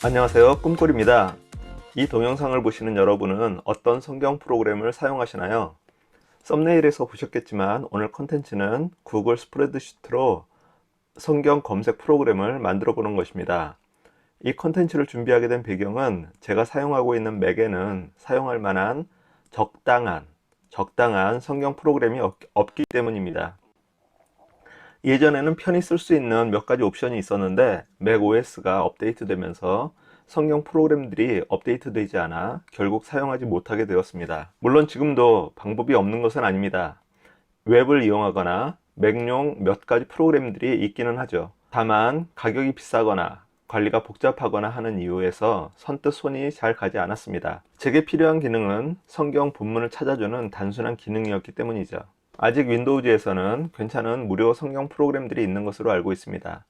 안녕하세요, 꿈꿀입니다. 이 동영상을 보시는 여러분은 어떤 성경 프로그램을 사용하시나요? 썸네일에서 보셨겠지만 오늘 컨텐츠는 구글 스프레드시트로 성경 검색 프로그램을 만들어 보는 것입니다. 이 컨텐츠를 준비하게 된 배경은 제가 사용하고 있는 맥에는 사용할 만한 적당한 성경 프로그램이 없기 때문입니다. 예전에는 편히 쓸 수 있는 몇 가지 옵션이 있었는데 맥 OS가 업데이트되면서 성경 프로그램들이 업데이트되지 않아 결국 사용하지 못하게 되었습니다. 물론 지금도 방법이 없는 것은 아닙니다. 웹을 이용하거나 맥용 몇 가지 프로그램들이 있기는 하죠. 다만 가격이 비싸거나 관리가 복잡하거나 하는 이유에서 선뜻 손이 잘 가지 않았습니다. 제게 필요한 기능은 성경 본문을 찾아주는 단순한 기능이었기 때문이죠. 아직 윈도우즈에서는 괜찮은 무료 성경 프로그램들이 있는 것으로 알고 있습니다.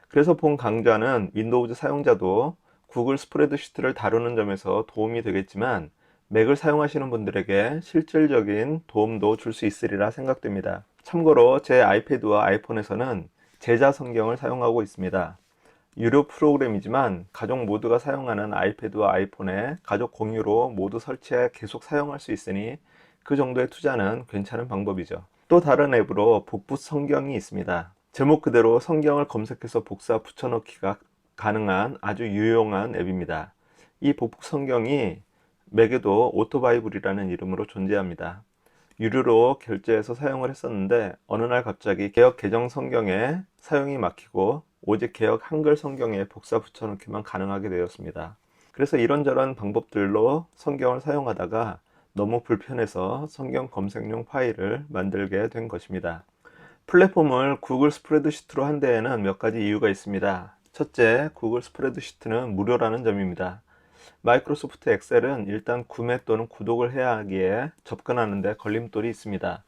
그래서 본 강좌는 윈도우즈 사용자도 구글 스프레드시트를 다루는 점에서 도움이 되겠지만 맥을 사용하시는 분들에게 실질적인 도움도 줄 수 있으리라 생각됩니다. 참고로 제 아이패드와 아이폰에서는 제자 성경을 사용하고 있습니다. 유료 프로그램이지만 가족 모두가 사용하는 아이패드와 아이폰에 가족 공유로 모두 설치해 계속 사용할 수 있으니 그 정도의 투자는 괜찮은 방법이죠. 또 다른 앱으로 복붙 성경이 있습니다. 제목 그대로 성경을 검색해서 복사 붙여넣기가 가능한 아주 유용한 앱입니다. 이 복붙 성경이 맥에도 오토바이블이라는 이름으로 존재합니다. 유료로 결제해서 사용을 했었는데 어느 날 갑자기 개역 개정 성경에 사용이 막히고 오직 개역 한글 성경에 복사 붙여넣기만 가능하게 되었습니다. 그래서 이런저런 방법들로 성경을 사용하다가 너무 불편해서 성경 검색용 파일을 만들게 된 것입니다. 플랫폼을 구글 스프레드시트로 한 데에는 몇 가지 이유가 있습니다. 첫째, 구글 스프레드시트는 무료라는 점입니다. 마이크로소프트 엑셀은 일단 구매 또는 구독을 해야 하기에 접근하는 데 걸림돌이 있습니다.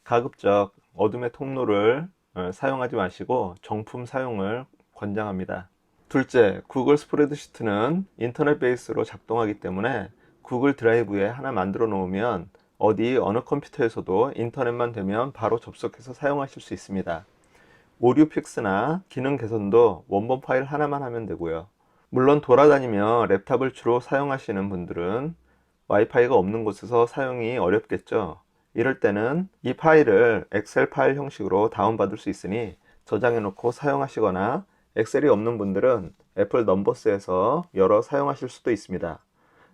가급적 어둠의 통로를 사용하지 마시고 정품 사용을 권장합니다. 둘째, 구글 스프레드시트는 인터넷 베이스로 작동하기 때문에 구글 드라이브에 하나 만들어 놓으면 어느 컴퓨터에서도 인터넷만 되면 바로 접속해서 사용하실 수 있습니다. 오류 픽스나 기능 개선도 원본 파일 하나만 하면 되고요. 물론 돌아다니며 랩탑을 주로 사용하시는 분들은 와이파이가 없는 곳에서 사용이 어렵겠죠. 이럴 때는 이 파일을 엑셀 파일 형식으로 다운받을 수 있으니 저장해 놓고 사용하시거나 엑셀이 없는 분들은 애플 넘버스에서 열어 사용하실 수도 있습니다.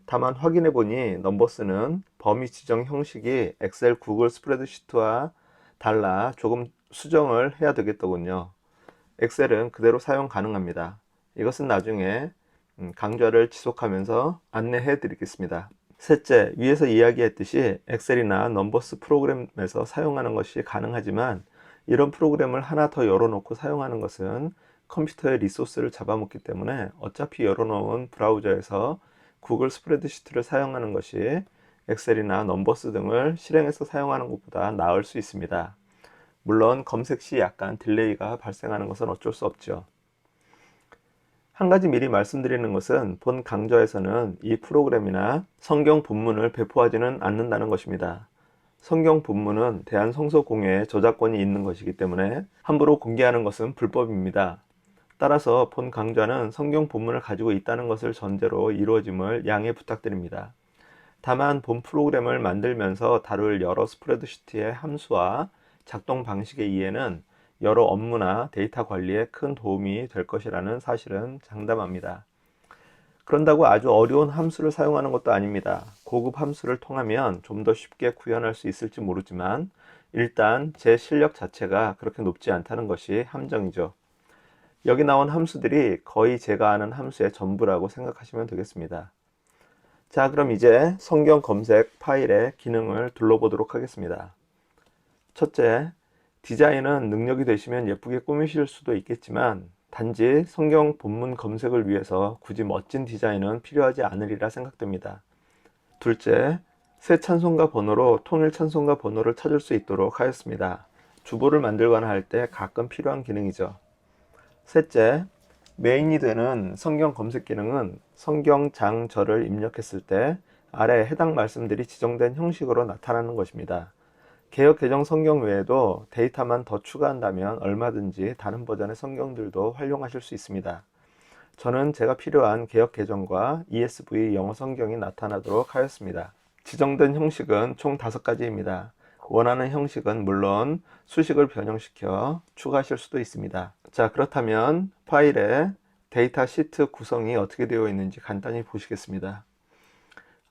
다만 확인해 보니 넘버스는 범위 지정 형식이 엑셀 구글 스프레드시트와 달라 조금 수정을 해야 되겠더군요. 엑셀은 그대로 사용 가능합니다. 이것은 나중에 강좌를 지속하면서 안내해 드리겠습니다. 셋째, 위에서 이야기했듯이 엑셀이나 넘버스 프로그램에서 사용하는 것이 가능하지만 이런 프로그램을 하나 더 열어놓고 사용하는 것은 컴퓨터의 리소스를 잡아먹기 때문에 어차피 열어놓은 브라우저에서 구글 스프레드시트를 사용하는 것이 엑셀이나 넘버스 등을 실행해서 사용하는 것보다 나을 수 있습니다. 물론 검색 시 약간 딜레이가 발생하는 것은 어쩔 수 없죠. 한 가지 미리 말씀드리는 것은 본 강좌에서는 이 프로그램이나 성경 본문을 배포하지는 않는다는 것입니다. 성경 본문은 대한성서공회에 저작권이 있는 것이기 때문에 함부로 공개하는 것은 불법입니다. 따라서 본 강좌는 성경 본문을 가지고 있다는 것을 전제로 이루어짐을 양해 부탁드립니다. 다만 본 프로그램을 만들면서 다룰 여러 스프레드시트의 함수와 작동 방식의 이해는 여러 업무나 데이터 관리에 큰 도움이 될 것이라는 사실은 장담합니다. 그런다고 아주 어려운 함수를 사용하는 것도 아닙니다. 고급 함수를 통하면 좀 더 쉽게 구현할 수 있을지 모르지만 일단 제 실력 자체가 그렇게 높지 않다는 것이 함정이죠. 여기 나온 함수들이 거의 제가 아는 함수의 전부라고 생각하시면 되겠습니다. 자, 그럼 이제 성경 검색 파일의 기능을 둘러보도록 하겠습니다. 첫째, 디자인은 능력이 되시면 예쁘게 꾸미실 수도 있겠지만 단지 성경 본문 검색을 위해서 굳이 멋진 디자인은 필요하지 않으리라 생각됩니다. 둘째, 새 찬송가 번호로 통일 찬송가 번호를 찾을 수 있도록 하였습니다. 주보를 만들거나 할 때 가끔 필요한 기능이죠. 셋째, 메인이 되는 성경 검색 기능은 성경 장절을 입력했을 때 아래 해당 말씀들이 지정된 형식으로 나타나는 것입니다. 개역 개정 성경 외에도 데이터만 더 추가한다면 얼마든지 다른 버전의 성경들도 활용하실 수 있습니다. 저는 제가 필요한 개역 계정과 ESV 영어 성경이 나타나도록 하였습니다. 지정된 형식은 총 5가지입니다. 원하는 형식은 물론 수식을 변형시켜 추가하실 수도 있습니다. 자, 그렇다면 파일에 데이터 시트 구성이 어떻게 되어 있는지 간단히 보시겠습니다.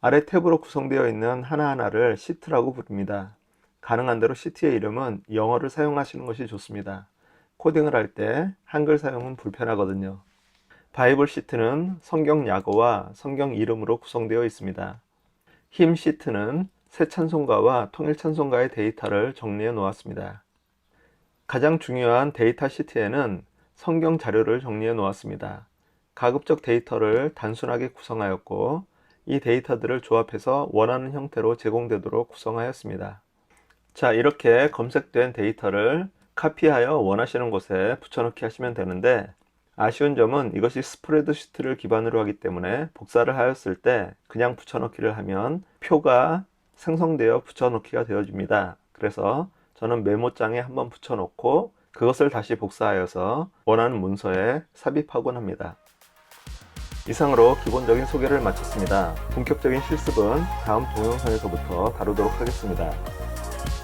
아래 탭으로 구성되어 있는 하나하나를 시트라고 부릅니다. 가능한 대로 시트의 이름은 영어를 사용하시는 것이 좋습니다. 코딩을 할 때 한글 사용은 불편하거든요. 바이블 시트는 성경 약어와 성경 이름으로 구성되어 있습니다. 힘 시트는 새 찬송가와 통일 찬송가의 데이터를 정리해 놓았습니다. 가장 중요한 데이터 시트에는 성경 자료를 정리해 놓았습니다. 가급적 데이터를 단순하게 구성하였고 이 데이터들을 조합해서 원하는 형태로 제공되도록 구성하였습니다. 자, 이렇게 검색된 데이터를 카피하여 원하시는 곳에 붙여넣기 하시면 되는데, 아쉬운 점은 이것이 스프레드시트를 기반으로 하기 때문에 복사를 하였을 때 그냥 붙여넣기를 하면 표가 생성되어 붙여넣기가 되어집니다. 그래서 저는 메모장에 한번 붙여놓고 그것을 다시 복사하여서 원하는 문서에 삽입하곤 합니다. 이상으로 기본적인 소개를 마쳤습니다. 본격적인 실습은 다음 동영상에서부터 다루도록 하겠습니다.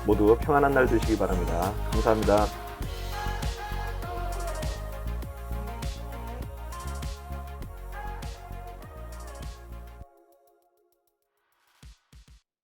모두 평안한 날 되시기 바랍니다. 감사합니다.